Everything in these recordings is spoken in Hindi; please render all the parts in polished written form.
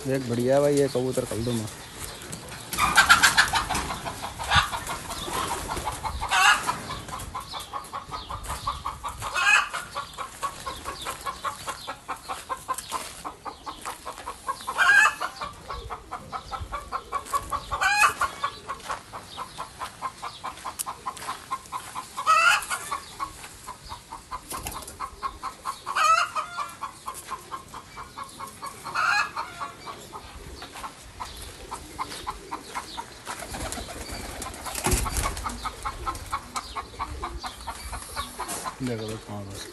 एक बढ़िया है भाई, ये कबूतर कर दूँ मैं। देखो तो कहाँ बस।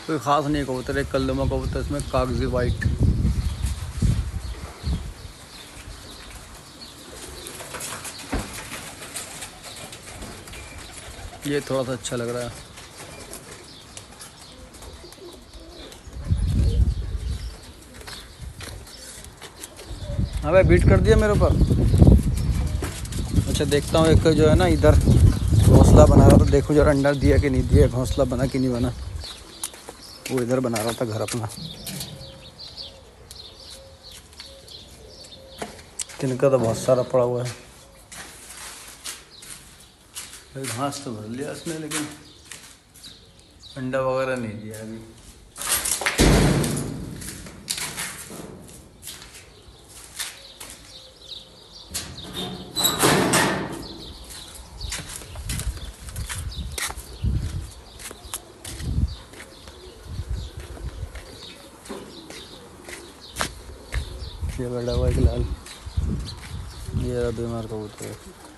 कोई ख़ास नहीं कबूतर, एक कलदमा कबूतर, इसमें कागजी वाइट। ये थोड़ा सा अच्छा लग रहा है। हाँ भाई, बीट कर दिया मेरे ऊपर। अच्छा देखता हूँ, एक जो है ना इधर घोंसला बना रहा था, देखो जरा अंडा दिया कि नहीं दिया, घोंसला बना कि नहीं बना। वो इधर बना रहा था घर अपना। तिनका तो बहुत सारा पड़ा हुआ है। घास तो भर लिया इसने, लेकिन अंडा वगैरह नहीं दिया अभी। ये बैठा हुआ है फिलहाल, ये बीमार कबूतर है।